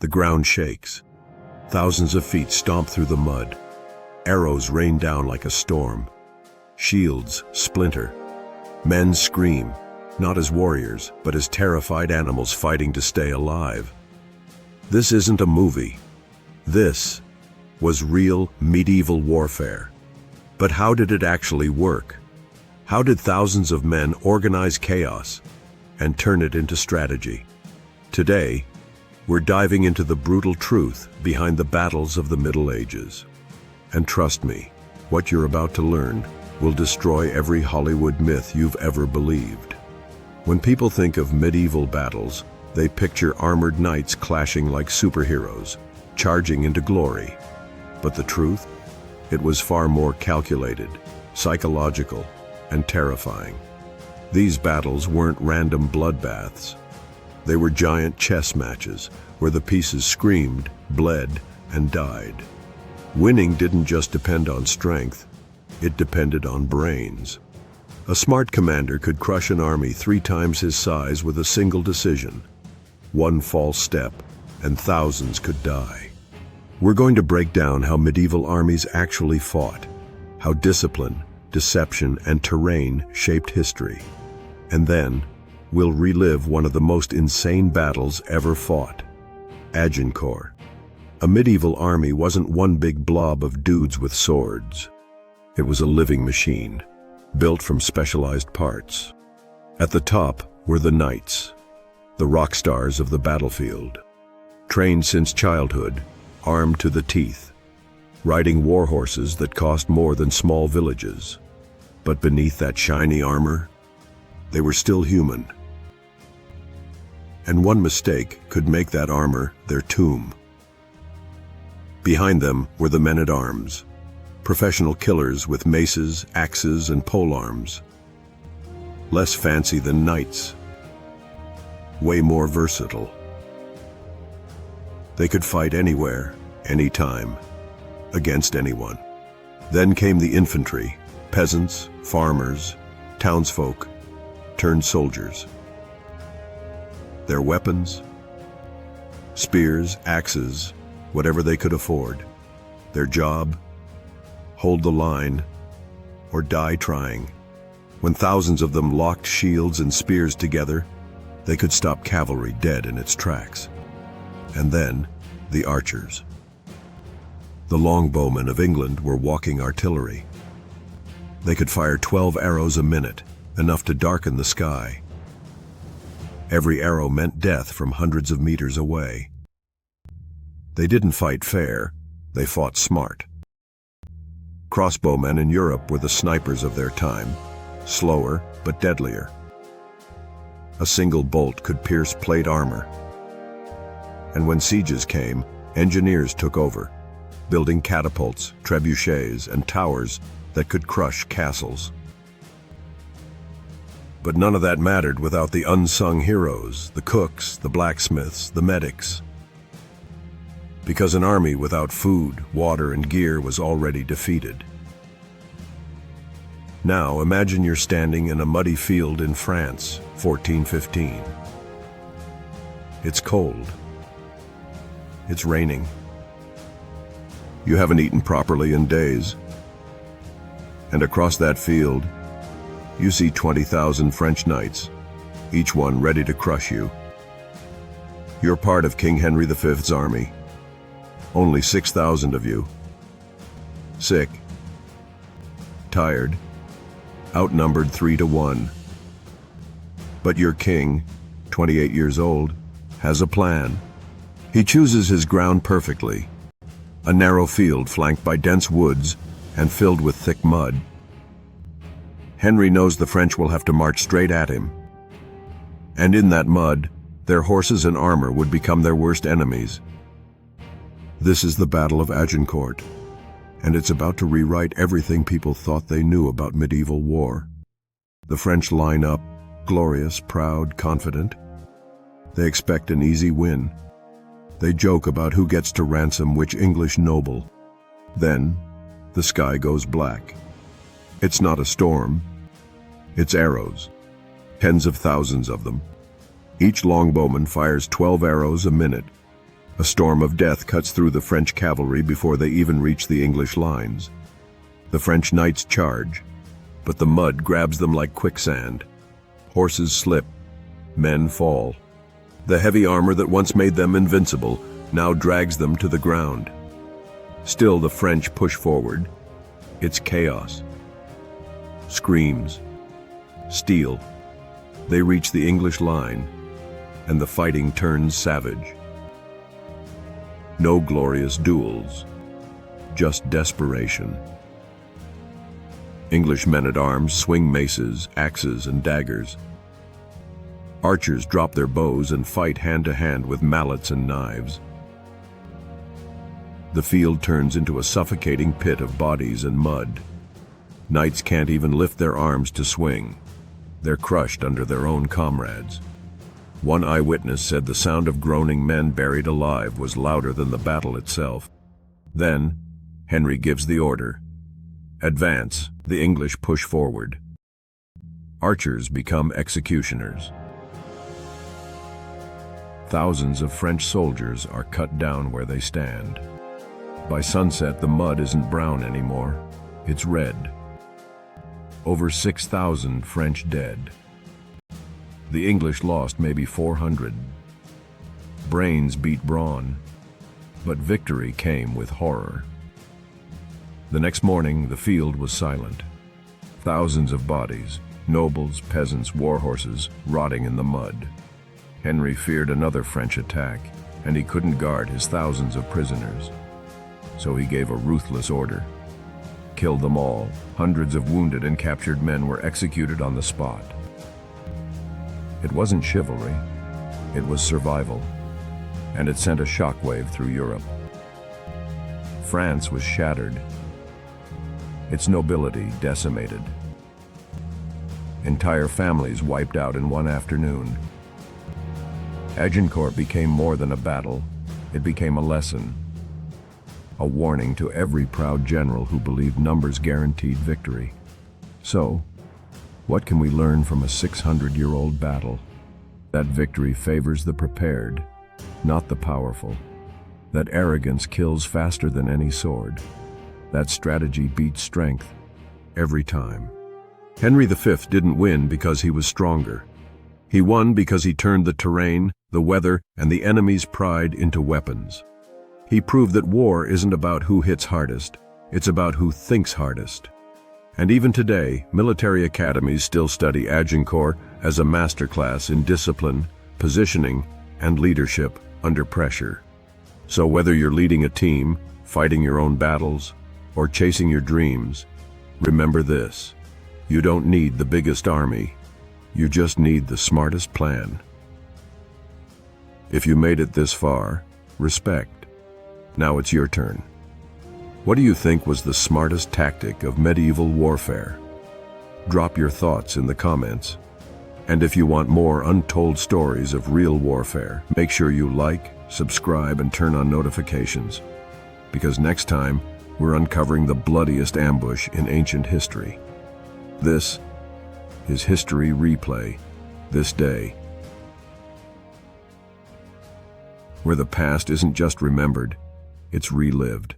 The ground shakes. Thousands of feet stomp through the mud. Arrows rain down like a storm. Shields splinter. Men scream, not as warriors, but as terrified animals fighting to stay alive. This isn't a movie. This was real medieval warfare. But how did it actually work? How did thousands of men organize chaos and turn it into strategy? Today, we're diving into the brutal truth behind the battles of the Middle Ages. And trust me, what you're about to learn will destroy every Hollywood myth you've ever believed. When people think of medieval battles, they picture armored knights clashing like superheroes, charging into glory. But the truth? It was far more calculated, psychological, and terrifying. These battles weren't random bloodbaths. They were giant chess matches where the pieces screamed, bled, and died. Winning didn't just depend on strength, it depended on brains. A smart commander could crush an army 3 times his size with a single decision. One false step, and thousands could die. We're going to break down how medieval armies actually fought, how discipline, deception, and terrain shaped history. And then, we'll relive one of the most insane battles ever fought. Agincourt. A medieval army wasn't one big blob of dudes with swords. It was a living machine, built from specialized parts. At the top were the knights, the rock stars of the battlefield. Trained since childhood, armed to the teeth, riding war horses that cost more than small villages. But beneath that shiny armor, they were still human. And one mistake could make that armor their tomb. Behind them were the men-at-arms, professional killers with maces, axes, and polearms. Less fancy than knights, way more versatile. They could fight anywhere, anytime, against anyone. Then came the infantry, peasants, farmers, townsfolk, turned soldiers. Their weapons? Spears, axes, whatever they could afford. Their job? Hold the line, or die trying. When thousands of them locked shields and spears together, they could stop cavalry dead in its tracks. And then, the archers. The longbowmen of England were walking artillery. They could fire 12 arrows a minute, enough to darken the sky. Every arrow meant death from hundreds of meters away. They didn't fight fair, they fought smart. Crossbowmen in Europe were the snipers of their time, slower but deadlier. A single bolt could pierce plate armor. And when sieges came, engineers took over, building catapults, trebuchets, and towers that could crush castles. But none of that mattered without the unsung heroes, the cooks, the blacksmiths, the medics. Because an army without food, water, and gear was already defeated. Now imagine you're standing in a muddy field in France, 1415. It's cold. It's raining. You haven't eaten properly in days. And across that field, you see 20,000 French knights, each one ready to crush you. You're part of King Henry V's army. Only 6,000 of you. Sick. Tired. Outnumbered 3 to 1. But your king, 28 years old, has a plan. He chooses his ground perfectly. A narrow field flanked by dense woods and filled with thick mud. Henry knows the French will have to march straight at him. And in that mud, their horses and armor would become their worst enemies. This is the Battle of Agincourt, and it's about to rewrite everything people thought they knew about medieval war. The French line up, glorious, proud, confident. They expect an easy win. They joke about who gets to ransom which English noble. Then, the sky goes black. It's not a storm. It's arrows. Tens of thousands of them. Each longbowman fires 12 arrows a minute. A storm of death cuts through the French cavalry before they even reach the English lines. The French knights charge, but the mud grabs them like quicksand. Horses slip, men fall. The heavy armor that once made them invincible now drags them to the ground. Still the French push forward. It's chaos. Screams. Steel. They reach the English line, and the fighting turns savage. No glorious duels, just desperation. English men-at-arms swing maces, axes, and daggers. Archers drop their bows and fight hand-to-hand with mallets and knives. The field turns into a suffocating pit of bodies and mud. Knights can't even lift their arms to swing. They're crushed under their own comrades. One eyewitness said the sound of groaning men buried alive was louder than the battle itself. Then, Henry gives the order. Advance. The English push forward. Archers become executioners. Thousands of French soldiers are cut down where they stand. By sunset, the mud isn't brown anymore. It's red. Over 6,000 French dead. The English lost maybe 400. Brains beat brawn, but victory came with horror. The next morning, the field was silent. Thousands of bodies, nobles, peasants, war horses, rotting in the mud. Henry feared another French attack, and he couldn't guard his thousands of prisoners. So he gave a ruthless order. Kill them all. Hundreds of wounded and captured men were executed on the spot. It wasn't chivalry, it was survival, and it sent a shockwave through Europe. France was shattered, its nobility decimated. Entire families wiped out in one afternoon. Agincourt became more than a battle, it became a lesson. A warning to every proud general who believed numbers guaranteed victory. So, what can we learn from a 600-year-old battle? That victory favors the prepared, not the powerful. That arrogance kills faster than any sword. That strategy beats strength every time. Henry V didn't win because he was stronger. He won because he turned the terrain, the weather, and the enemy's pride into weapons. He proved that war isn't about who hits hardest, it's about who thinks hardest. And even today, military academies still study Agincourt as a masterclass in discipline, positioning, and leadership under pressure. So whether you're leading a team, fighting your own battles, or chasing your dreams, remember this: you don't need the biggest army, you just need the smartest plan. If you made it this far, respect. Now it's your turn. What do you think was the smartest tactic of medieval warfare? Drop your thoughts in the comments. And if you want more untold stories of real warfare, make sure you like, subscribe, and turn on notifications. Because next time, we're uncovering the bloodiest ambush in ancient history. This is History Replay, this day. Where the past isn't just remembered, it's relived.